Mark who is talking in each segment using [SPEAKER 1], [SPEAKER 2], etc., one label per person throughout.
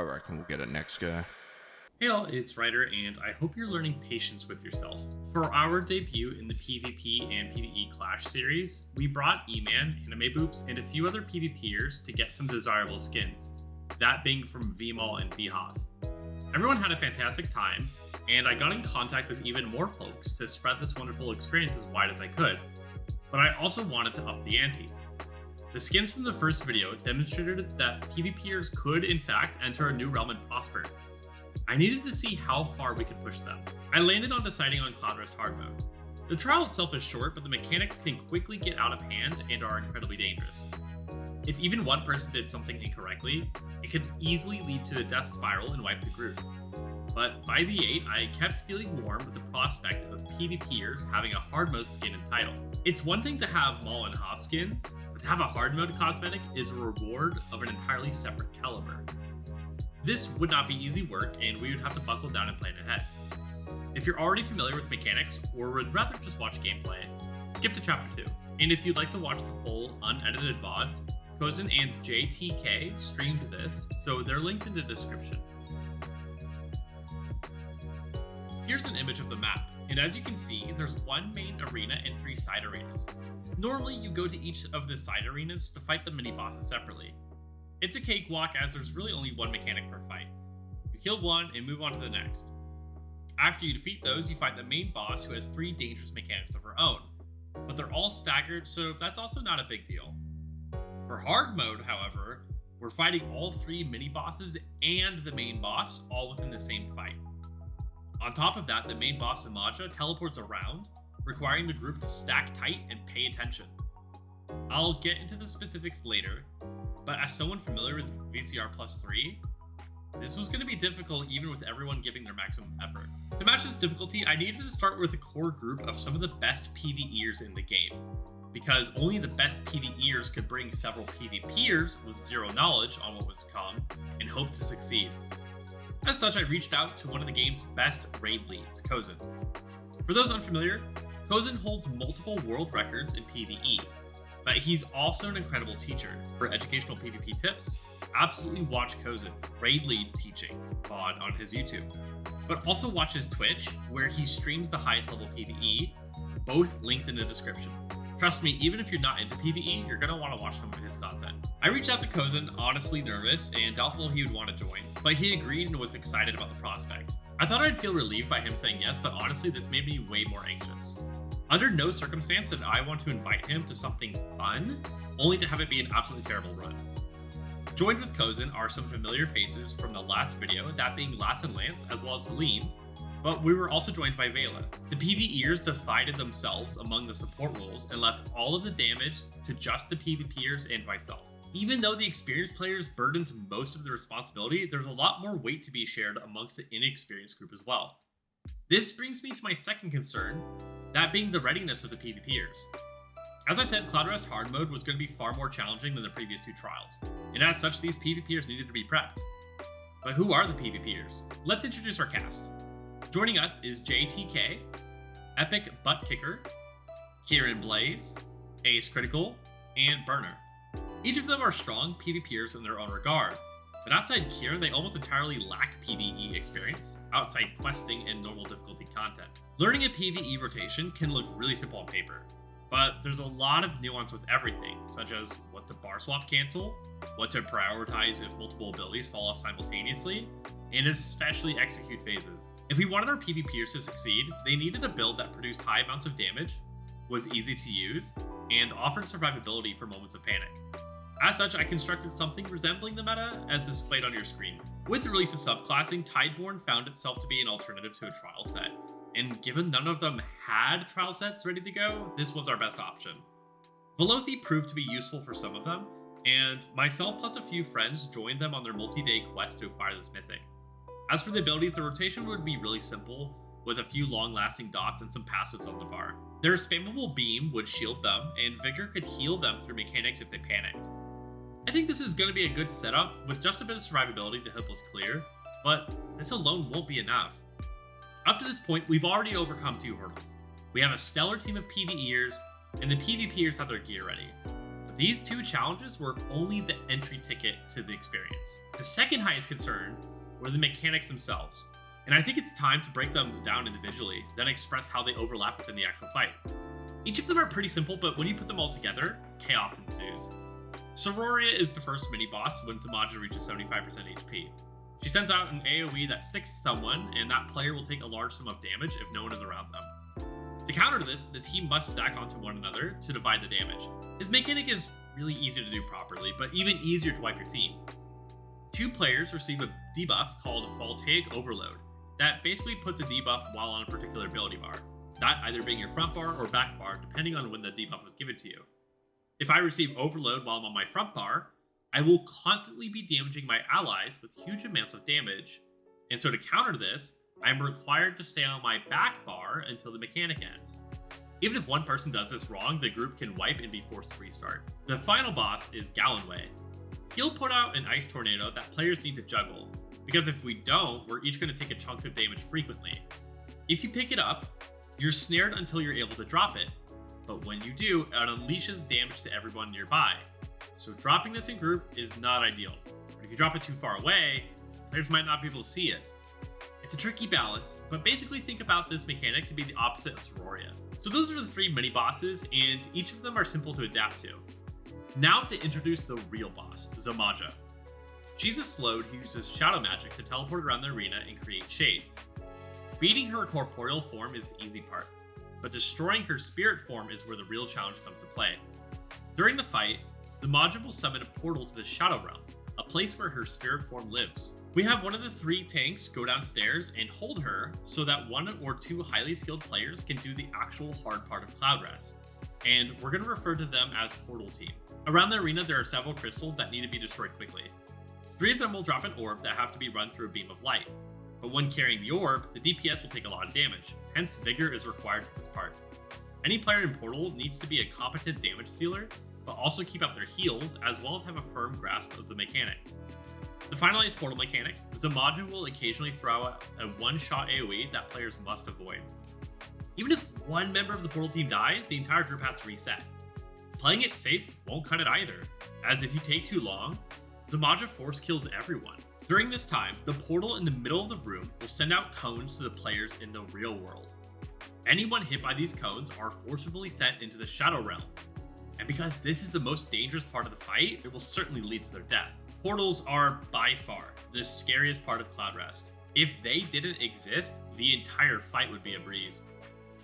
[SPEAKER 1] reckon we'll get it next guy.
[SPEAKER 2] Hey all, it's Ryder, and I hope you're learning patience with yourself. For our debut in the PvP and PvE Clash series, we brought E-Man, Anime Boops, and a few other PvPers to get some desirable skins, that being from VMall and VHOF. Everyone had a fantastic time, and I got in contact with even more folks to spread this wonderful experience as wide as I could, but I also wanted to up the ante. The skins from the first video demonstrated that PvPers could in fact enter a new realm and prosper. I needed to see how far we could push them. I landed on deciding on Cloudrest Hardmode. The trial itself is short, but the mechanics can quickly get out of hand and are incredibly dangerous. If even one person did something incorrectly, it could easily lead to a death spiral and wipe the group. But by the 8, I kept feeling warm with the prospect of PvPers having a hard mode skin and title. It's one thing to have Maul and Hoff skins, but to have a hard mode cosmetic is a reward of an entirely separate caliber. This would not be easy work, and we would have to buckle down and plan ahead. If you're already familiar with mechanics, or would rather just watch gameplay, skip to chapter 2. And if you'd like to watch the full unedited VODs, Cozen and JTK streamed this, so they're linked in the description. Here's an image of the map, and as you can see, there's one main arena and 3 side arenas. Normally, you go to each of the side arenas to fight the mini-bosses separately. It's a cakewalk as there's really only one mechanic per fight. You kill one and move on to the next. After you defeat those, you fight the main boss who has 3 dangerous mechanics of her own, but they're all staggered, so that's also not a big deal. For hard mode, however, we're fighting all 3 mini-bosses and the main boss all within the same fight. On top of that, the main boss Imaja teleports around, requiring the group to stack tight and pay attention. I'll get into the specifics later, but as someone familiar with VCR Plus 3, this was going to be difficult even with everyone giving their maximum effort. To match this difficulty, I needed to start with a core group of some of the best PvErs in the game, because only the best PvErs could bring several PvPers with zero knowledge on what was to come and hope to succeed. As such, I reached out to one of the game's best raid leads, Cozen. For those unfamiliar, Cozen holds multiple world records in PvE, but he's also an incredible teacher. For educational PvP tips, absolutely watch Cozen's raid lead teaching VOD on his YouTube, but also watch his Twitch, where he streams the highest level PvE, both linked in the description. Trust me, even if you're not into PvE, you're gonna want to watch some of his content. I reached out to Cozen, honestly nervous and doubtful he would want to join, but he agreed and was excited about the prospect. I thought I'd feel relieved by him saying yes, but honestly this made me way more anxious. Under no circumstance did I want to invite him to something fun, only to have it be an absolutely terrible run. Joined with Cozen are some familiar faces from the last video, that being Lass and Lance, as well as Celine, but we were also joined by Vela. The PvErs divided themselves among the support roles and left all of the damage to just the PvPers and myself. Even though the experienced players burdened most of the responsibility, there's a lot more weight to be shared amongst the inexperienced group as well. This brings me to my second concern, that being the readiness of the PvPers. As I said, Cloudrest Hard Mode was going to be far more challenging than the previous 2 trials, and as such, these PvPers needed to be prepped. But who are the PvPers? Let's introduce our cast. Joining us is JTK, Epic-Butkkr, Kirin Blaze, AceCritical, and Burner. Each of them are strong PvPers in their own regard, but outside Kirin, they almost entirely lack PvE experience, outside questing and normal difficulty content. Learning a PvE rotation can look really simple on paper, but there's a lot of nuance with everything, such as what to bar swap cancel, what to prioritize if multiple abilities fall off simultaneously, and especially execute phases. If we wanted our PvPers to succeed, they needed a build that produced high amounts of damage, was easy to use, and offered survivability for moments of panic. As such, I constructed something resembling the meta as displayed on your screen. With the release of subclassing, Tideborn found itself to be an alternative to a trial set, and given none of them had trial sets ready to go, this was our best option. Velothi proved to be useful for some of them, and myself plus a few friends joined them on their multi-day quest to acquire this mythic. As for the abilities, the rotation would be really simple, with a few long-lasting dots and some passives on the bar. Their spammable beam would shield them, and Vigor could heal them through mechanics if they panicked. I think this is going to be a good setup, with just a bit of survivability to help us clear, but this alone won't be enough. Up to this point, we've already overcome 2 hurdles. We have a stellar team of PvErs, and the PvPers have their gear ready. But These two challenges were only the entry ticket to the experience. The second highest concern were the mechanics themselves, and I think it's time to break them down individually, then express how they overlap within the actual fight. Each of them are pretty simple, but when you put them all together, chaos ensues. Sororia is the first mini-boss when Suggilo reaches 75% HP. She sends out an AoE that sticks someone, and that player will take a large sum of damage if no one is around them. To counter this, the team must stack onto one another to divide the damage. This mechanic is really easy to do properly, but even easier to wipe your team. Two players receive a debuff called Voltaic Overload that basically puts a debuff while on a particular ability bar, that either being your front bar or back bar depending on when the debuff was given to you. If I receive Overload while I'm on my front bar, I will constantly be damaging my allies with huge amounts of damage, and so to counter this, I'm required to stay on my back bar until the mechanic ends. Even if one person does this wrong, the group can wipe and be forced to restart. The final boss is Gallenway. He'll put out an ice tornado that players need to juggle, because if we don't, we're each going to take a chunk of damage frequently. If you pick it up, you're snared until you're able to drop it, but when you do, it unleashes damage to everyone nearby. So dropping this in group is not ideal. If you drop it too far away, players might not be able to see it. It's a tricky balance, but basically think about this mechanic to be the opposite of Sororia. So those are the three mini-bosses, and each of them are simple to adapt to. Now to introduce the real boss, Zamaja. She's a Slode who uses shadow magic to teleport around the arena and create shades. Beating her corporeal form is the easy part, but destroying her spirit form is where the real challenge comes to play. During the fight, Zamaja will summon a portal to the Shadow Realm, a place where her spirit form lives. We have one of the three tanks go downstairs and hold her so that one or two highly skilled players can do the actual hard part of Cloudrest, and we're going to refer to them as Portal Team. Around the arena there are several crystals that need to be destroyed quickly. 3 of them will drop an orb that have to be run through a beam of light, but when carrying the orb, the DPS will take a lot of damage, hence Vigor is required for this part. Any player in Portal needs to be a competent damage dealer, but also keep up their heals as well as have a firm grasp of the mechanic. To finalize Portal mechanics, Zamaja will occasionally throw out a one-shot AoE that players must avoid. Even if one member of the Portal team dies, the entire group has to reset. Playing it safe won't cut it either, as if you take too long, Zamaja force kills everyone. During this time, the portal in the middle of the room will send out cones to the players in the real world. Anyone hit by these cones are forcibly sent into the Shadow Realm, and because this is the most dangerous part of the fight, it will certainly lead to their death. Portals are by far the scariest part of Cloudrest. If they didn't exist, the entire fight would be a breeze.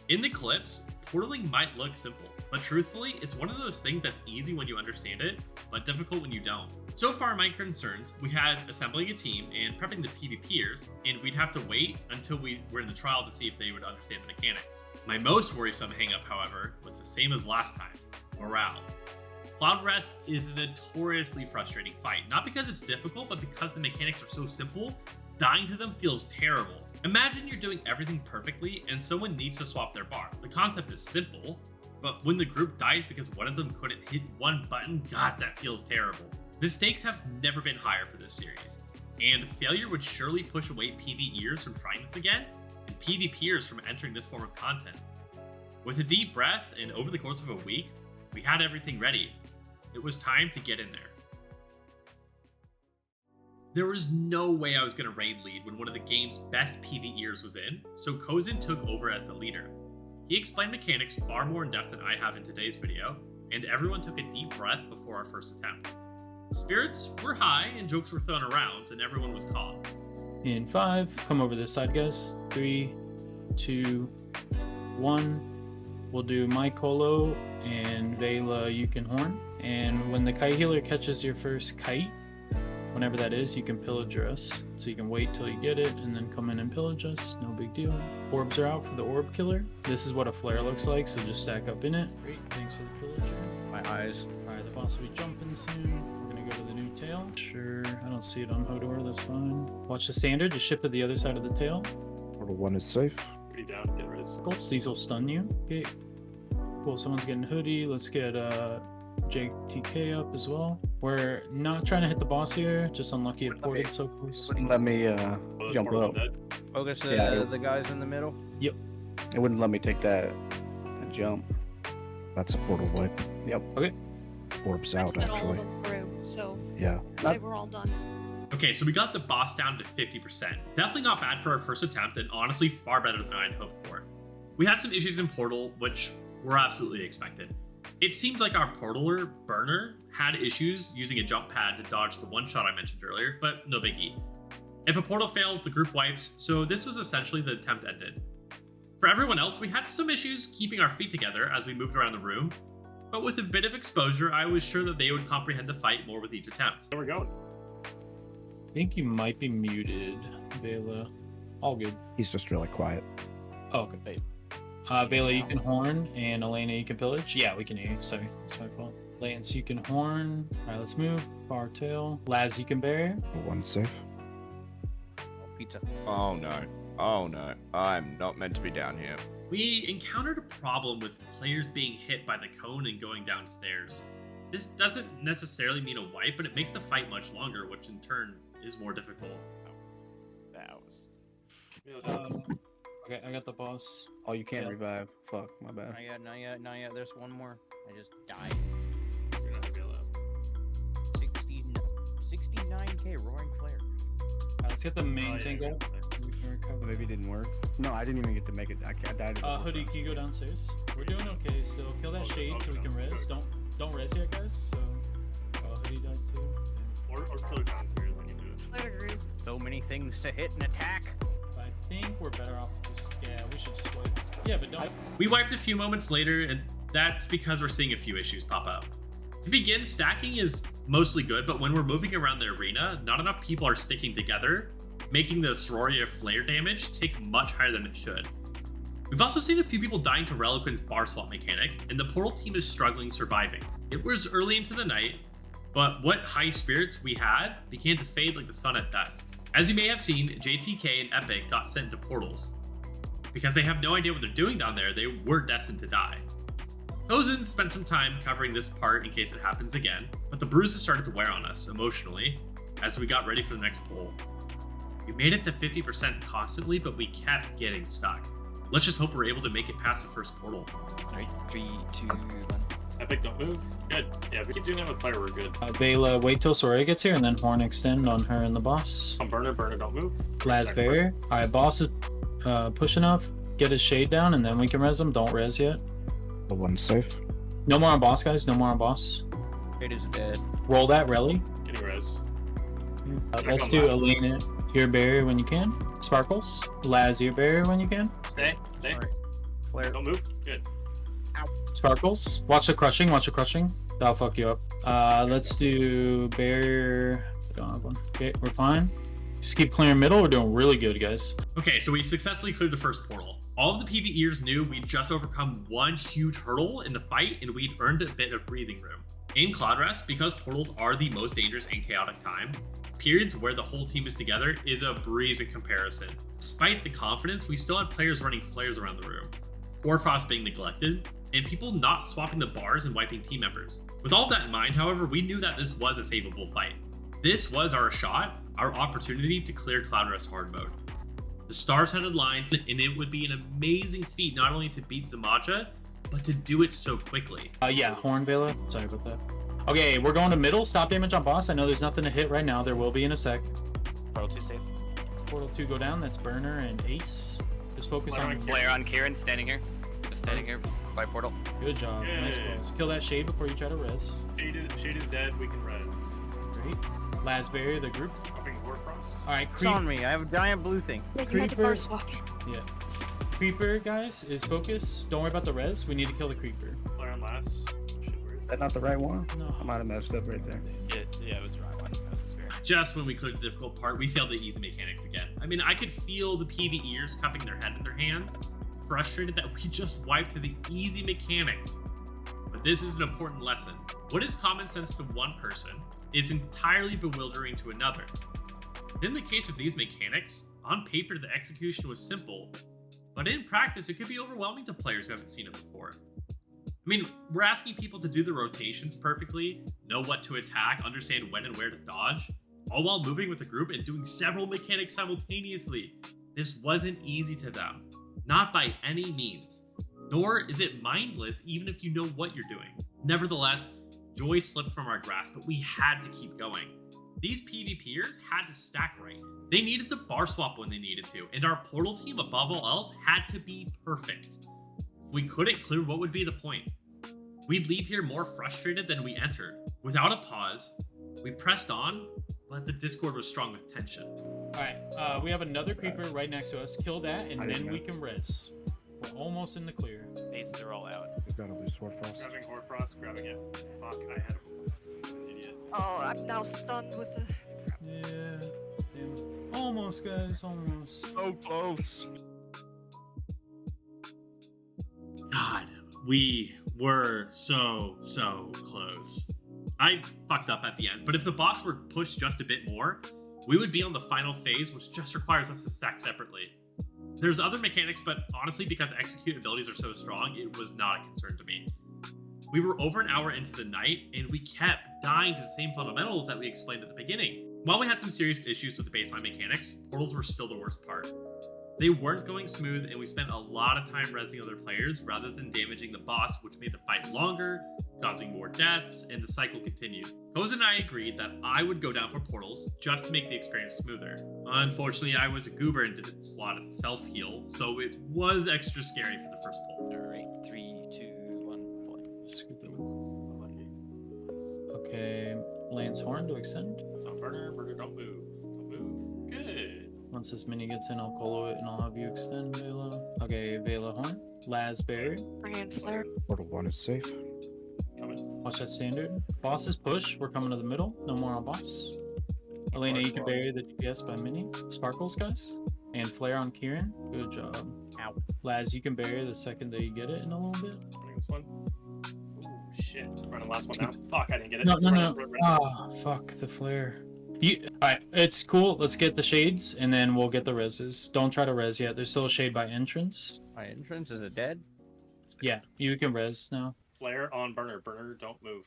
[SPEAKER 2] In the clips, portaling might look simple, but truthfully, it's one of those things that's easy when you understand it, but difficult when you don't. So far, my concerns, we had assembling a team and prepping the PvPers, and we'd have to wait until we were in the trial to see if they would understand the mechanics. My most worrisome hangup, however, was the same as last time: morale. Cloudrest is a notoriously frustrating fight, not because it's difficult, but because the mechanics are so simple, dying to them feels terrible. Imagine you're doing everything perfectly and someone needs to swap their bar. The concept is simple, but when the group dies because one of them couldn't hit one button, God, that feels terrible. The stakes have never been higher for this series, and failure would surely push away PvErs from trying this again, and PvPers from entering this form of content. With a deep breath, and over the course of a week, we had everything ready. It was time to get in there. There was no way I was going to raid lead when one of the game's best PvErs was in, so Cozen took over as the leader. He explained mechanics far more in depth than I have in today's video, and everyone took a deep breath before our first attempt. Spirits were high and jokes were thrown around, and everyone was calm.
[SPEAKER 1] In 5, come over this side, guys. 3, 2, 1. We'll do Mike Holo and Vela Yukon Horn. And when the kite healer catches your first kite, whenever that is, you can pillager us. So you can wait till you get it and then come in and pillage us. No big deal. Orbs are out for the orb killer. This is what a flare looks like, so just stack up in it. Great, thanks for the pillager.
[SPEAKER 3] My eyes.
[SPEAKER 1] Alright, the boss will be jumping soon. We're gonna go to the new tail. Sure, I don't see it on Hodor, that's fine. Watch the standard, just shift to the other side of the tail.
[SPEAKER 4] Portal 1 is safe.
[SPEAKER 5] Pretty down, get res.
[SPEAKER 1] Cool, these will stun you. Okay. Cool, someone's getting hoodie. Let's get JTK up as well. We're not trying to hit the boss here, just unlucky it ported so close.
[SPEAKER 4] Wouldn't let me jump up.
[SPEAKER 3] Focus
[SPEAKER 4] Yeah,
[SPEAKER 3] the guys in the middle.
[SPEAKER 1] Yep.
[SPEAKER 4] It wouldn't let me take that jump. That's a portal wipe. Yep.
[SPEAKER 1] Okay.
[SPEAKER 4] orbs
[SPEAKER 5] I
[SPEAKER 4] out,
[SPEAKER 5] sent all of
[SPEAKER 4] actually.
[SPEAKER 5] them through, so
[SPEAKER 4] Yeah.
[SPEAKER 5] they were all done.
[SPEAKER 2] Okay, so we got the boss down to 50%. Definitely not bad for our first attempt, and honestly far better than I'd hoped for. We had some issues in Portal, which were absolutely expected. It seemed like our portaler, Burner, had issues using a jump pad to dodge the one shot I mentioned earlier, but no biggie. If a portal fails, the group wipes, so this was essentially the attempt ended. For everyone else, we had some issues keeping our feet together as we moved around the room, but with a bit of exposure, I was sure that they would comprehend the fight more with each attempt.
[SPEAKER 6] There we go.
[SPEAKER 1] I think you might be muted, Vela. All good.
[SPEAKER 4] He's just really quiet.
[SPEAKER 1] Oh, okay. Wait. Vela, you can horn, and Elena, you can pillage. Yeah, we can hear you. Sorry, that's my fault. Lance, you can horn. All right, let's move. Far tail. Laz, you can bear.
[SPEAKER 4] One's safe.
[SPEAKER 3] Oh, pizza.
[SPEAKER 7] Oh no. Oh no. I'm not meant to be down here.
[SPEAKER 2] We encountered a problem with players being hit by the cone and going downstairs. This doesn't necessarily mean a wipe, but it makes the fight much longer, which in turn is more difficult.
[SPEAKER 6] That was.
[SPEAKER 1] Okay, I got the boss.
[SPEAKER 4] Oh, you can't
[SPEAKER 1] Yeah.
[SPEAKER 4] revive. Fuck, my bad.
[SPEAKER 3] Not yet, not yet, not yet. There's one more. I just died.
[SPEAKER 6] You're not gonna be allowed.
[SPEAKER 3] 69k roaring flare.
[SPEAKER 1] All right, let's get the main
[SPEAKER 6] Oh, yeah,
[SPEAKER 1] tank
[SPEAKER 6] yeah,
[SPEAKER 1] up. We can recover.
[SPEAKER 4] Maybe it didn't work. No, I didn't even get to make it. I died.
[SPEAKER 1] Hoodie, can you go downstairs? We're doing okay still. Kill that shade so we can res. Don't res yet, guys. So, Hoodie died too.
[SPEAKER 6] Or killer downstairs when you do it.
[SPEAKER 5] I agree.
[SPEAKER 3] So many things to hit and attack.
[SPEAKER 1] I think we're better off just, yeah, we should just wait. Yeah, but don't.
[SPEAKER 2] We wiped a few moments later, and that's because we're seeing a few issues pop up. To begin, stacking is mostly good, but when we're moving around the arena, not enough people are sticking together, making the Sororia flare damage tick much higher than it should. We've also seen a few people dying to Reliquant's bar swap mechanic, and the Portal team is struggling surviving. It was early into the night, but what high spirits we had began to fade like the sun at dusk. As you may have seen, JTK and Epic got sent into portals. Because they have no idea what they're doing down there, they were destined to die. Cozen spent some time covering this part in case it happens again, but the bruises started to wear on us emotionally as we got ready for the next pull. We made it to 50% constantly, but we kept getting stuck. Let's just hope we're able to make it past the first portal.
[SPEAKER 8] Alright, 3, 2, 1.
[SPEAKER 6] Epic, don't move. Good. Yeah, if we keep doing that with fire, we're good.
[SPEAKER 1] Vela, wait till Soraya gets here and then horn extend on her and the boss.
[SPEAKER 6] Burner, don't move.
[SPEAKER 1] Laz barrier. Alright, boss is pushing off. Get his shade down and then we can res him. Don't res yet.
[SPEAKER 4] The one's safe.
[SPEAKER 1] No more on boss, guys. No more on boss.
[SPEAKER 3] It is dead.
[SPEAKER 1] Roll that, Relly.
[SPEAKER 6] Getting res.
[SPEAKER 1] Let's do Elena, your barrier when you can. Sparkles. Laz, your barrier when you can.
[SPEAKER 6] Stay.
[SPEAKER 3] Sorry. Flare.
[SPEAKER 6] Don't move. Good.
[SPEAKER 1] Sparkles. Watch the crushing. Watch the crushing. That'll fuck you up. Let's do barrier. I don't have one. Okay, we're fine. Just keep clearing middle. We're doing really good, guys.
[SPEAKER 2] Okay, so we successfully cleared the first portal. All of the PvErs knew we'd just overcome one huge hurdle in the fight and we'd earned a bit of breathing room. In Cloudrest, because portals are the most dangerous and chaotic time, periods where the whole team is together is a breeze in comparison. Despite the confidence, we still had players running flares around the room, Orphos being neglected, and people not swapping the bars and wiping team members. With all of that in mind, however, we knew that this was a savable fight. This was our shot, our opportunity to clear Cloudrest hard mode. The stars had aligned, and it would be an amazing feat not only to beat Zamaja, but to do it so quickly.
[SPEAKER 1] Yeah, horn Vela. Sorry about that. Okay, we're going to middle. Stop damage on boss. I know there's nothing to hit right now. There will be in a sec.
[SPEAKER 8] Portal 2 safe.
[SPEAKER 1] Portal 2 go down. That's Burner and Ace. Just focus
[SPEAKER 6] Flare
[SPEAKER 1] on.
[SPEAKER 6] on
[SPEAKER 8] Flare on Kirin, standing here. Just standing here by portal.
[SPEAKER 1] Good job. Nice
[SPEAKER 6] Yay.
[SPEAKER 1] balls. Kill that shade before you try to res.
[SPEAKER 6] Shade is dead. We can res.
[SPEAKER 1] Great. Last barrier, the group.
[SPEAKER 6] Dropping Warfrost.
[SPEAKER 1] All right,
[SPEAKER 3] It's on me. I have a giant blue thing.
[SPEAKER 5] Yeah, you had to
[SPEAKER 1] Creeper.
[SPEAKER 5] bar swap.
[SPEAKER 1] Yeah. Creeper, guys, is focus. Don't worry about the res. We need to kill the creeper.
[SPEAKER 6] Flare on last. Shit, where is
[SPEAKER 4] Is that not the right one?
[SPEAKER 1] No.
[SPEAKER 4] I might have messed up right there.
[SPEAKER 8] Yeah, it was the right one. That was the spirit.
[SPEAKER 2] Just when we cleared the difficult part, we failed the easy mechanics again. I mean, I could feel the PvErs cupping their head in their hands, frustrated that we just wiped to the easy mechanics. But this is an important lesson. What is common sense to one person is entirely bewildering to another. In the case of these mechanics, on paper the execution was simple, but in practice it could be overwhelming to players who haven't seen it before. I mean, we're asking people to do the rotations perfectly, know what to attack, understand when and where to dodge, all while moving with a group and doing several mechanics simultaneously. This wasn't easy to them, not by any means. Nor is it mindless even if you know what you're doing. Nevertheless, Joy slipped from our grasp, but we had to keep going. These PvPers had to stack right. They needed to bar swap when they needed to, and our portal team, above all else, had to be perfect. If we couldn't clear, what would be the point? We'd leave here more frustrated than we entered. Without a pause, we pressed on, but the Discord was strong with tension.
[SPEAKER 1] Alright, we have another creeper right next to us. Kill that, and
[SPEAKER 4] I
[SPEAKER 1] then
[SPEAKER 4] didn't
[SPEAKER 1] we
[SPEAKER 4] know.
[SPEAKER 1] can res. We're almost in the clear.
[SPEAKER 8] Ace, they're all out.
[SPEAKER 4] He's got to lose sword frost.
[SPEAKER 6] Grabbing Horfrost, grabbing it. Fuck, I had an idiot.
[SPEAKER 5] Oh, I'm now stunned with the.
[SPEAKER 1] Yeah. Damn. Almost, guys. Almost.
[SPEAKER 7] So close.
[SPEAKER 2] God, we were so close. I fucked up at the end, but if the boss were pushed just a bit more, we would be on the final phase, which just requires us to stack separately. There's other mechanics, but honestly, because execute abilities are so strong, it was not a concern to me. We were over an hour into the night, and we kept dying to the same fundamentals that we explained at the beginning. While we had some serious issues with the baseline mechanics, portals were still the worst part. They weren't going smooth, and we spent a lot of time rezzing other players rather than damaging the boss, which made the fight longer, causing more deaths, and the cycle continued. Cozen and I agreed that I would go down for portals just to make the experience smoother. Unfortunately, I was a goober and didn't slot a self-heal, so it was extra scary for the first pull.
[SPEAKER 8] Alright, 3, 2, 1, play.
[SPEAKER 1] Scoop it. Okay, Lance Horn to extend.
[SPEAKER 6] So burner, don't move. Don't move. Good.
[SPEAKER 1] Once this mini gets in, I'll colo it and I'll have you extend, Vela. Okay, Vela Horn. Lasberry.
[SPEAKER 5] Bring in flare.
[SPEAKER 4] Portal 1 is safe.
[SPEAKER 6] Coming.
[SPEAKER 1] Watch that standard. Bosses push. We're coming to the middle. No more on boss. Elena, you can bury the DPS by mini. Sparkles, guys. And flare on Kirin. Good job.
[SPEAKER 3] Ow.
[SPEAKER 1] Laz, you can bury the second that you get it in a little bit.
[SPEAKER 6] Running this one. Ooh, shit. Running the last one now. Fuck, I didn't get it.
[SPEAKER 1] No.
[SPEAKER 6] Run.
[SPEAKER 1] Ah, fuck the flare. Alright, it's cool. Let's get the shades and then we'll get the reses. Don't try to res yet. There's still a shade by entrance.
[SPEAKER 3] My entrance is it dead?
[SPEAKER 1] Yeah, you can res now.
[SPEAKER 6] Flare on burner. Burner, don't move.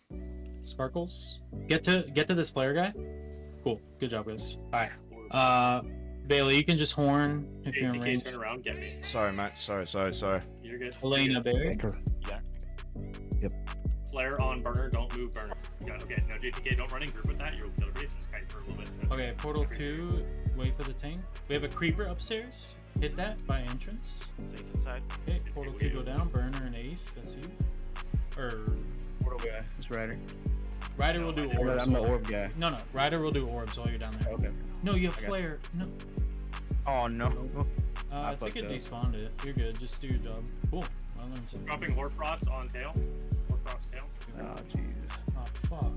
[SPEAKER 1] Sparkles. Get to this flare guy. Cool. Good job, guys. Alright.
[SPEAKER 6] Or
[SPEAKER 1] Bailey, you can just horn if you're in
[SPEAKER 6] ACK,
[SPEAKER 1] range.
[SPEAKER 6] turn around, get me.
[SPEAKER 7] Sorry, Matt. Sorry.
[SPEAKER 6] You're good.
[SPEAKER 1] Elena, Barry.
[SPEAKER 4] Anchor.
[SPEAKER 6] Flare on burner, don't move burner. Yeah, okay, no JPK, don't run in group with that. You'll kill the base, just kite for a little bit.
[SPEAKER 1] Okay, portal 2, wait for the tank. We have a creeper upstairs. Hit that by entrance.
[SPEAKER 8] Safe inside.
[SPEAKER 1] Okay, portal 2 go down. Burner and Ace, that's you.
[SPEAKER 4] Portal guy. It's Ryder.
[SPEAKER 1] Ryder will do orbs.
[SPEAKER 4] I'm the orb guy.
[SPEAKER 1] No, Ryder will do orbs while you're down there.
[SPEAKER 4] Okay.
[SPEAKER 1] No, you have
[SPEAKER 4] I got
[SPEAKER 1] flare. No.
[SPEAKER 3] Oh no.
[SPEAKER 1] I think it
[SPEAKER 4] fucked up.
[SPEAKER 1] despawned it. You're good. Just do your job. Cool. I learned something.
[SPEAKER 6] Dropping Horfrost on tail. Horfrost tail.
[SPEAKER 4] Oh, Jesus.
[SPEAKER 1] Oh,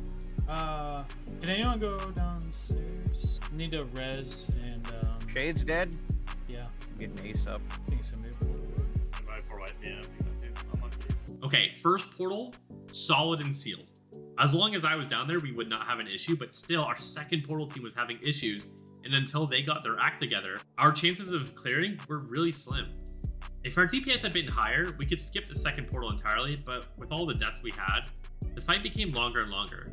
[SPEAKER 1] fuck. Can anyone go downstairs? Need to res and,
[SPEAKER 3] Shade's dead.
[SPEAKER 1] yeah.
[SPEAKER 3] Get an ace up.
[SPEAKER 1] I think somebody.
[SPEAKER 6] Invite for white. Yeah, I think so too. Unlucky.
[SPEAKER 2] Okay, first portal, solid and sealed. As long as I was down there, we would not have an issue, but still, our second portal team was having issues, and until they got their act together, our chances of clearing were really slim. If our DPS had been higher, we could skip the second portal entirely, but with all the deaths we had, the fight became longer and longer.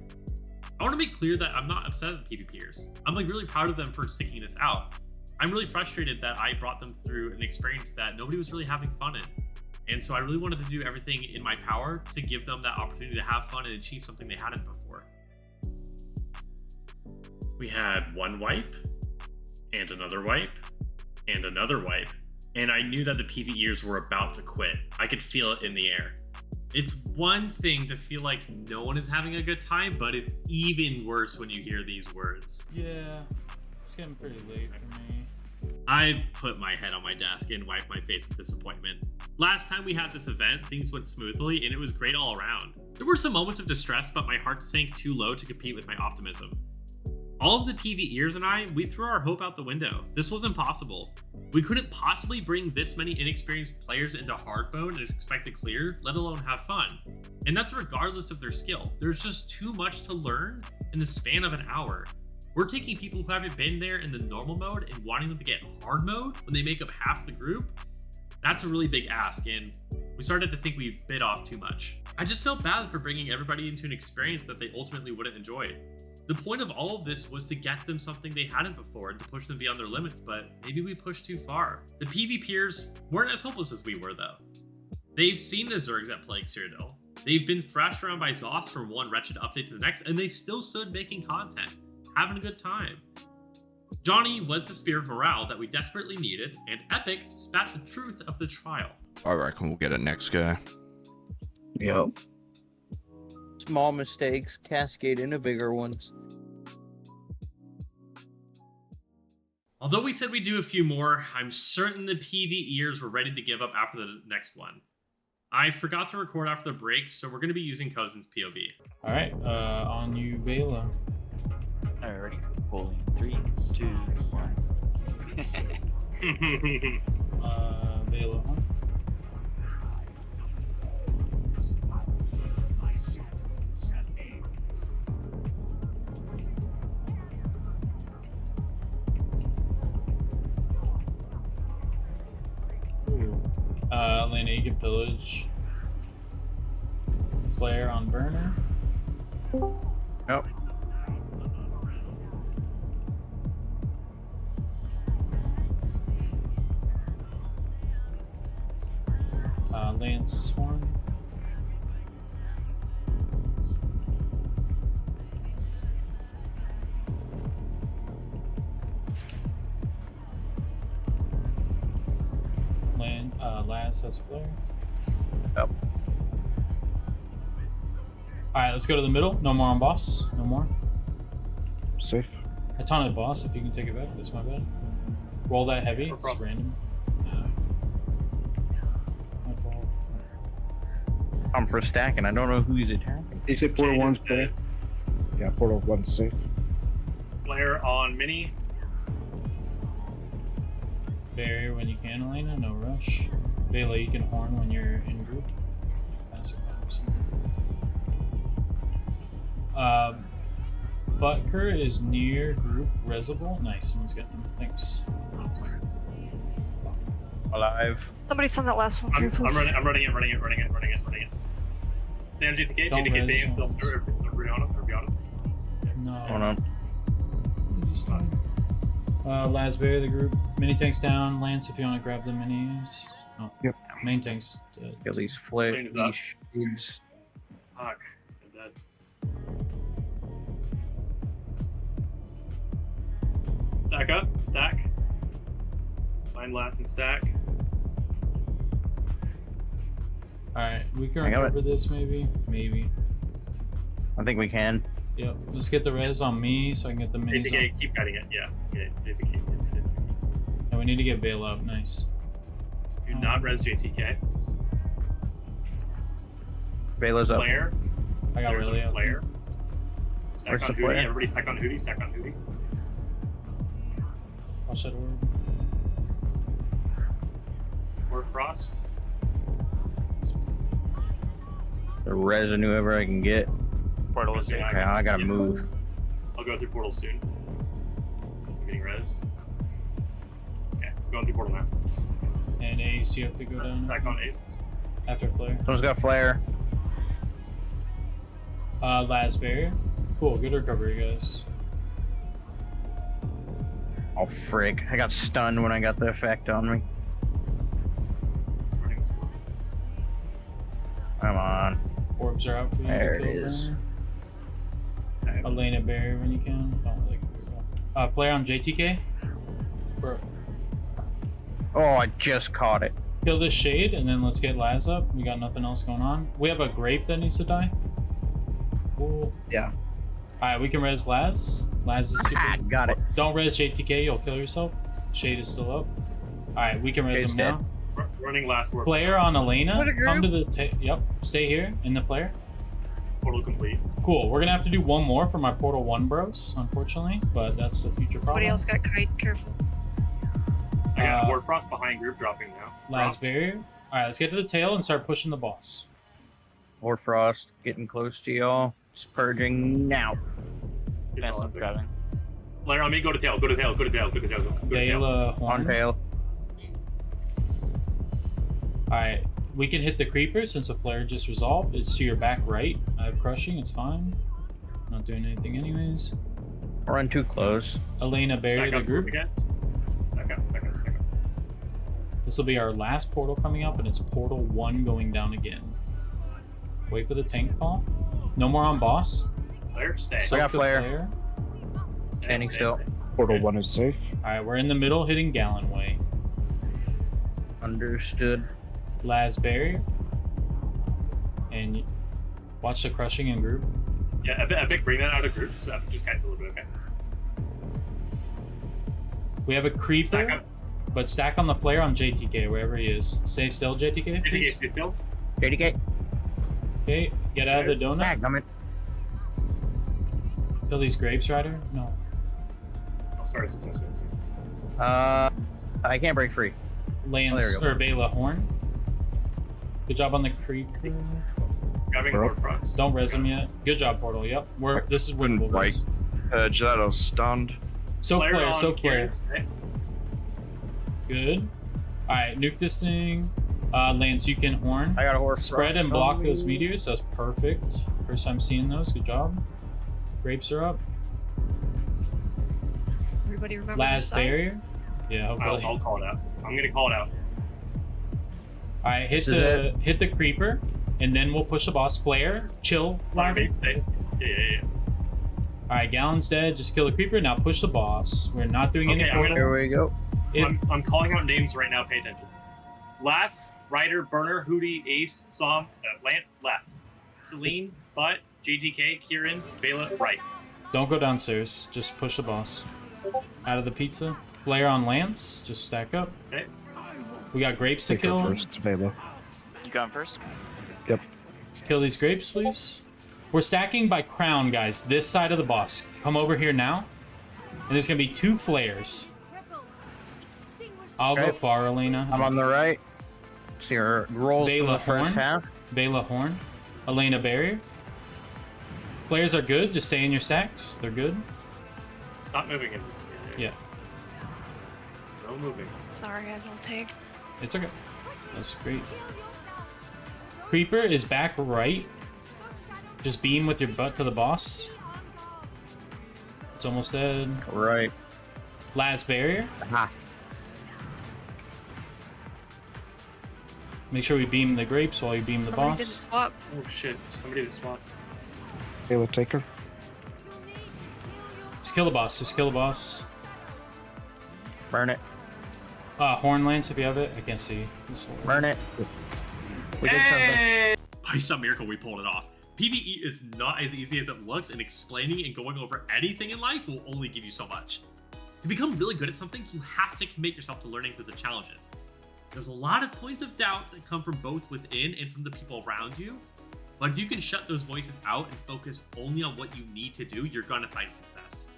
[SPEAKER 2] I want to make clear that I'm not upset at the PvPers. I'm really proud of them for sticking this out. I'm really frustrated that I brought them through an experience that nobody was really having fun in. And so I really wanted to do everything in my power to give them that opportunity to have fun and achieve something they hadn't before. We had one wipe, and another wipe, and another wipe, and I knew that the PvErs were about to quit. I could feel it in the air. It's one thing to feel like no one is having a good time, but it's even worse when you hear these words.
[SPEAKER 1] Yeah. It's getting pretty late for me.
[SPEAKER 2] I put my head on my desk and wiped my face with disappointment. Last time we had this event, things went smoothly and it was great all around. There were some moments of distress, but my heart sank too low to compete with my optimism. All of the PvErs and I, we threw our hope out the window. This was impossible. We couldn't possibly bring this many inexperienced players into Hardmode and expect to clear, let alone have fun. And that's regardless of their skill. There's just too much to learn in the span of an hour. We're taking people who haven't been there in the normal mode and wanting them to get hard mode when they make up half the group. That's a really big ask, and we started to think we bit off too much. I just felt bad for bringing everybody into an experience that they ultimately wouldn't enjoy. The point of all of this was to get them something they hadn't before and to push them beyond their limits, but maybe we pushed too far. The PvPers weren't as hopeless as we were, though. They've seen the Zergs at Plague Citadel. They've been thrashed around by Zoss from one wretched update to the next, and they still stood making content, having a good time. Johnny was the spear of morale that we desperately needed, and Epic spat the truth of the trial.
[SPEAKER 7] I reckon we'll get it next guy.
[SPEAKER 4] Yep.
[SPEAKER 3] Small mistakes cascade into bigger ones.
[SPEAKER 2] Although we said we'd do a few more, I'm certain the PvErs were ready to give up after the next one. I forgot to record after the break, so we're going to be using Cozen's POV.
[SPEAKER 1] Alright, on you, Vela.
[SPEAKER 8] Alrighty. Rolling. 3, 2, 1.
[SPEAKER 1] Vela, huh? Elena, you can pillage. Flare on burner.
[SPEAKER 3] Nope.
[SPEAKER 1] Lance Horn. Laz has flare.
[SPEAKER 3] Yep.
[SPEAKER 1] Alright, let's go to the middle. No more on boss. No more.
[SPEAKER 4] Safe.
[SPEAKER 1] I taunted boss if you can take it back. That's my bad. Roll that heavy.
[SPEAKER 6] No
[SPEAKER 1] It's
[SPEAKER 6] problem.
[SPEAKER 1] random. My fault.
[SPEAKER 3] I'm for stacking. I don't know who he's attacking.
[SPEAKER 4] You say Portal
[SPEAKER 6] Jade
[SPEAKER 4] 1's
[SPEAKER 6] is
[SPEAKER 4] clear?
[SPEAKER 6] dead.
[SPEAKER 4] Yeah, Portal 1's safe.
[SPEAKER 6] Flare on Mini.
[SPEAKER 1] Barrier when you can, Elena. No rush. Vela, you can horn when you're in group. Passive 5%. Buttkr is near group Resable. Nice, someone's getting him. Thanks.
[SPEAKER 3] Alive.
[SPEAKER 5] Somebody send that last one through,
[SPEAKER 6] I'm
[SPEAKER 5] please.
[SPEAKER 6] running it. Stand GTK,
[SPEAKER 1] Don't
[SPEAKER 6] GTK,
[SPEAKER 1] res
[SPEAKER 6] stay still.
[SPEAKER 1] zones.
[SPEAKER 6] Or Brianna.
[SPEAKER 1] No.
[SPEAKER 3] Hold on.
[SPEAKER 1] Just Lasberry, the group. Mini tanks down. Lance, if you want to grab the minis. Oh,
[SPEAKER 4] Yep.
[SPEAKER 1] Main tanks. Dead.
[SPEAKER 3] Kill these flare.
[SPEAKER 6] Clean it up.
[SPEAKER 3] These shades.
[SPEAKER 6] Fuck. I'm dead. Stack up. Stack. Find last and stack.
[SPEAKER 1] Alright, we can
[SPEAKER 3] I got it.
[SPEAKER 1] recover this maybe. Maybe.
[SPEAKER 3] I think we can.
[SPEAKER 1] Yep. Let's get the res on me so I can get the minis on.
[SPEAKER 6] GTK, keep guiding it. Yeah. GTK.
[SPEAKER 1] And we need to get Veil up. Nice.
[SPEAKER 6] Do not res JTK.
[SPEAKER 3] Vela's up.
[SPEAKER 6] Flare.
[SPEAKER 1] I got
[SPEAKER 6] There's
[SPEAKER 1] really
[SPEAKER 6] a
[SPEAKER 1] up.
[SPEAKER 6] flare. Stack
[SPEAKER 3] Where's
[SPEAKER 6] on
[SPEAKER 3] the
[SPEAKER 6] Hootie.
[SPEAKER 3] flare?
[SPEAKER 6] Everybody stack on Hootie. Stack on Hootie.
[SPEAKER 1] Watch that word.
[SPEAKER 6] Or Frost.
[SPEAKER 3] The resin whoever I can get.
[SPEAKER 8] Portal is safe.
[SPEAKER 3] Okay, I gotta move.
[SPEAKER 6] I'll go through portal soon. I'm getting res. Okay, going through portal now.
[SPEAKER 1] And Ace, you have to go down
[SPEAKER 6] Stack on 8.
[SPEAKER 1] after flare.
[SPEAKER 3] Someone's got flare.
[SPEAKER 1] Last barrier. Cool, good recovery, guys.
[SPEAKER 3] Oh frick. I got stunned when I got the effect on me.
[SPEAKER 6] Running slow.
[SPEAKER 3] Come on.
[SPEAKER 1] Orbs are out for you.
[SPEAKER 3] There
[SPEAKER 1] to
[SPEAKER 3] it
[SPEAKER 1] kill
[SPEAKER 3] is.
[SPEAKER 1] burner. Elena barrier when you can. Don't really care. Flare on JTK. Bro.
[SPEAKER 3] Oh, I just caught it.
[SPEAKER 1] Kill this shade and then let's get Laz up. We got nothing else going on. We have a grape that needs to die. Cool.
[SPEAKER 4] Yeah.
[SPEAKER 1] Alright, we can res Laz. Laz is super.
[SPEAKER 3] Ah, got it.
[SPEAKER 1] Don't res JTK, you'll kill yourself. Shade is still up. Alright, we can res
[SPEAKER 3] Shade's
[SPEAKER 1] him now.
[SPEAKER 6] Running last word.
[SPEAKER 1] Player on Elena.
[SPEAKER 5] What a group.
[SPEAKER 1] Come to the yep. Stay here in the player.
[SPEAKER 6] Portal complete.
[SPEAKER 1] Cool. We're gonna have to do one more for my Portal 1 bros, unfortunately, but that's a future problem.
[SPEAKER 5] Somebody else got kite. Careful.
[SPEAKER 6] I got
[SPEAKER 1] Uh,
[SPEAKER 6] Ward Frost behind group dropping now.
[SPEAKER 1] Last
[SPEAKER 6] Frost.
[SPEAKER 1] barrier. Alright, let's get to the tail and start pushing the boss.
[SPEAKER 3] Or Frost getting close to y'all. Just purging now.
[SPEAKER 6] Get
[SPEAKER 8] Yes,
[SPEAKER 6] all
[SPEAKER 8] I'm
[SPEAKER 6] up there.
[SPEAKER 8] grabbing.
[SPEAKER 6] Player on me, go to tail, go to tail, go to tail, go to tail, go to tail.
[SPEAKER 1] Vela
[SPEAKER 3] On
[SPEAKER 1] horn.
[SPEAKER 3] tail.
[SPEAKER 1] Alright, we can hit the creeper since the flare just resolved. It's to your back right. I have crushing, it's fine. Not doing anything anyways.
[SPEAKER 3] Run too close.
[SPEAKER 1] Elena barrier
[SPEAKER 6] Stack
[SPEAKER 1] the
[SPEAKER 6] up
[SPEAKER 1] group.
[SPEAKER 6] again. Stack up, stack up, stack up.
[SPEAKER 1] This will be our last portal coming up and it's Portal 1 going down again. Wait for the tank call. No more on boss.
[SPEAKER 6] Flare, stay.
[SPEAKER 3] I got
[SPEAKER 1] Soak the
[SPEAKER 3] flare.
[SPEAKER 6] Stay,
[SPEAKER 3] Standing
[SPEAKER 6] stay.
[SPEAKER 3] still.
[SPEAKER 4] Portal
[SPEAKER 6] Okay.
[SPEAKER 4] 1 is safe.
[SPEAKER 1] Alright, we're in the middle hitting Gallon Way.
[SPEAKER 3] Understood.
[SPEAKER 1] Last barrier. And watch the crushing in group.
[SPEAKER 6] Yeah, Epic, bring that out of group. So Epic just kind of a little bit, okay?
[SPEAKER 1] We have a
[SPEAKER 6] Stack
[SPEAKER 1] creeper,
[SPEAKER 6] up.
[SPEAKER 1] but stack on the flare on JTK, wherever he is. Stay still, JTK,
[SPEAKER 6] JTK,
[SPEAKER 1] please.
[SPEAKER 6] stay still.
[SPEAKER 3] JDK.
[SPEAKER 1] Okay, get out of the donut.
[SPEAKER 3] Back, I'm in.
[SPEAKER 1] Kill these grapes, Ryder? No.
[SPEAKER 6] Oh, sorry.
[SPEAKER 3] I can't break free.
[SPEAKER 1] Lance,
[SPEAKER 3] there we go.
[SPEAKER 1] or Bela Horn. Good job on the creeper.
[SPEAKER 6] Grabbing
[SPEAKER 4] Bro.
[SPEAKER 6] board fronts.
[SPEAKER 1] Don't res him yet. Good job, Portal. Yep. This is winnable.
[SPEAKER 7] Like,
[SPEAKER 1] guys.
[SPEAKER 7] purge that or stunned.
[SPEAKER 1] Soak flare,
[SPEAKER 6] on
[SPEAKER 1] soak flare.
[SPEAKER 6] Kirin, stay.
[SPEAKER 1] Good. Alright, nuke this thing. Lance, you can horn.
[SPEAKER 3] I got a horse.
[SPEAKER 1] Spread and block those meteors. That's perfect. First time seeing those. Good job. Grapes are up.
[SPEAKER 5] Everybody remember
[SPEAKER 1] Last
[SPEAKER 5] the side?
[SPEAKER 1] barrier. Yeah, hopefully.
[SPEAKER 6] I'll call it out. I'm gonna call it out.
[SPEAKER 1] Alright, hit
[SPEAKER 3] This is
[SPEAKER 1] hit the creeper, and then we'll push the boss. Flare. Chill.
[SPEAKER 6] Fire
[SPEAKER 1] Ryder.
[SPEAKER 6] bait, stay. Yeah.
[SPEAKER 1] Alright, Gallon's dead. Just kill the creeper. Now push the boss. We're not doing any
[SPEAKER 6] Okay, I'm
[SPEAKER 1] portal.
[SPEAKER 3] Here we go.
[SPEAKER 6] I'm calling out names right now. Pay attention. Lass, Ryder, Burner, Hootie, Ace, Som, Lance, left. Celine, Butt, JTK, Kirin, Bela, right.
[SPEAKER 1] Don't go downstairs. Just push the boss. Out of the pizza. Flare on Lance. Just stack up.
[SPEAKER 6] Okay.
[SPEAKER 1] We got grapes to
[SPEAKER 4] Take her
[SPEAKER 1] kill.
[SPEAKER 4] first, Vela.
[SPEAKER 8] You going first?
[SPEAKER 4] Yep.
[SPEAKER 1] Kill these grapes, please. We're stacking by crown, guys. This side of the boss. Come over here now. And there's gonna be 2 flares. I'll go
[SPEAKER 3] Okay.
[SPEAKER 1] far, Elena.
[SPEAKER 3] I'm on the right. See her rolls from
[SPEAKER 1] Bela
[SPEAKER 3] the first
[SPEAKER 1] Horn.
[SPEAKER 3] half.
[SPEAKER 1] Bela Horn. Elena Barrier. Flares are good. Just stay in your stacks. They're good.
[SPEAKER 6] Stop moving him.
[SPEAKER 1] Yeah,
[SPEAKER 6] No moving.
[SPEAKER 5] Sorry, I don't take.
[SPEAKER 1] it's okay. That's great. Creeper is back right. Just beam with your butt to the boss. It's almost dead.
[SPEAKER 3] Right.
[SPEAKER 1] Last barrier.
[SPEAKER 3] Aha.
[SPEAKER 1] Make sure we beam the grapes while you beam the
[SPEAKER 5] Somebody didn't
[SPEAKER 1] boss.
[SPEAKER 5] swap.
[SPEAKER 6] Oh shit! Somebody did swap.
[SPEAKER 4] Vela, take her.
[SPEAKER 1] Just kill the boss. Just kill the boss.
[SPEAKER 3] Burn it.
[SPEAKER 1] Horn Lance, if you have it. I can't see. This whole-
[SPEAKER 3] Burn it. We did something.
[SPEAKER 6] Hey!
[SPEAKER 2] By some miracle, we pulled it off. PvE is not as easy as it looks, and explaining and going over anything in life will only give you so much. To become really good at something, you have to commit yourself to learning through the challenges. There's a lot of points of doubt that come from both within and from the people around you, but if you can shut those voices out and focus only on what you need to do, you're gonna find success.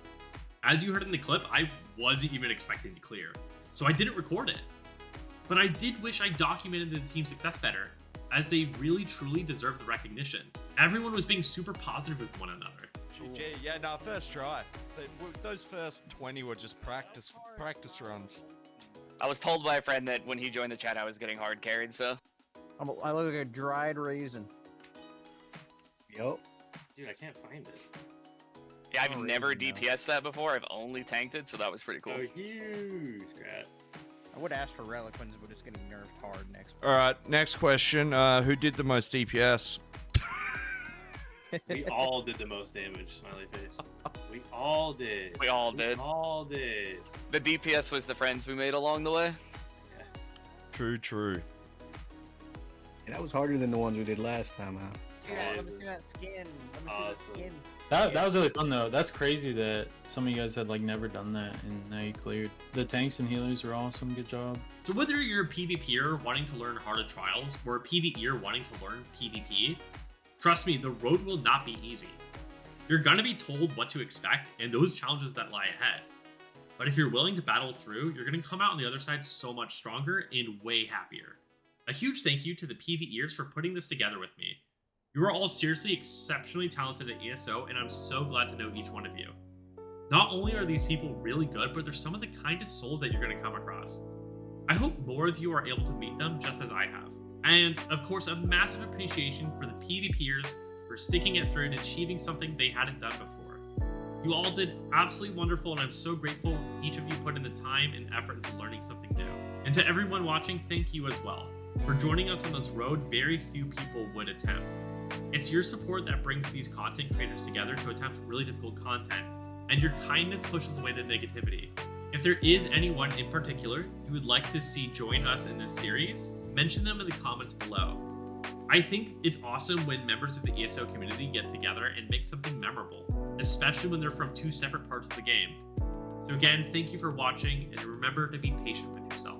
[SPEAKER 2] As you heard in the clip, I wasn't even expecting to clear, so I didn't record it. But I did wish I documented the team's success better, as they really truly deserve the recognition. Everyone was being super positive with one another.
[SPEAKER 7] Yeah, no, first try. Those first 20 were just practice runs.
[SPEAKER 9] I was told by a friend that when he joined the chat, I was getting hard carried, so.
[SPEAKER 3] I look like a dried raisin.
[SPEAKER 4] Yep.
[SPEAKER 6] Dude, I can't find it.
[SPEAKER 9] Yeah, I've
[SPEAKER 3] Oh,
[SPEAKER 9] never
[SPEAKER 3] really? No.
[SPEAKER 9] DPS'd that before. I've only tanked it, so that was pretty cool.
[SPEAKER 6] Oh, huge! Congrats.
[SPEAKER 3] I would ask for reliquins, but it's getting nerfed hard next.
[SPEAKER 7] Alright, next question. Who did the most DPS?
[SPEAKER 6] We all did the most damage, smiley face. We all did.
[SPEAKER 9] We all did.
[SPEAKER 6] All did.
[SPEAKER 9] The DPS was the friends we made along the way.
[SPEAKER 7] True.
[SPEAKER 10] Yeah, that was harder than the ones we did last time, huh?
[SPEAKER 3] Yeah, let me see that skin. Let me see
[SPEAKER 6] Awesome.
[SPEAKER 3] that skin.
[SPEAKER 1] That was really fun though. That's crazy that some of you guys had like never done that and now you cleared. The tanks and healers are awesome. Good job.
[SPEAKER 2] So whether you're a PvPer wanting to learn harder trials, or a PvEer wanting to learn PvP, trust me, the road will not be easy. You're gonna be told what to expect and those challenges that lie ahead. But if you're willing to battle through, you're gonna come out on the other side so much stronger and way happier. A huge thank you to the PvEers for putting this together with me. You are all seriously exceptionally talented at ESO, and I'm so glad to know each one of you. Not only are these people really good, but they're some of the kindest souls that you're going to come across. I hope more of you are able to meet them just as I have. And, of course, a massive appreciation for the PvPers for sticking it through and achieving something they hadn't done before. You all did absolutely wonderful, and I'm so grateful each of you put in the time and effort into learning something new. And to everyone watching, thank you as well. For joining us on this road very few people would attempt. It's your support that brings these content creators together to attempt really difficult content, and your kindness pushes away the negativity. If there is anyone in particular you would like to see join us in this series, mention them in the comments below. I think it's awesome when members of the ESO community get together and make something memorable, especially when they're from two separate parts of the game. So again, thank you for watching, and remember to be patient with yourself.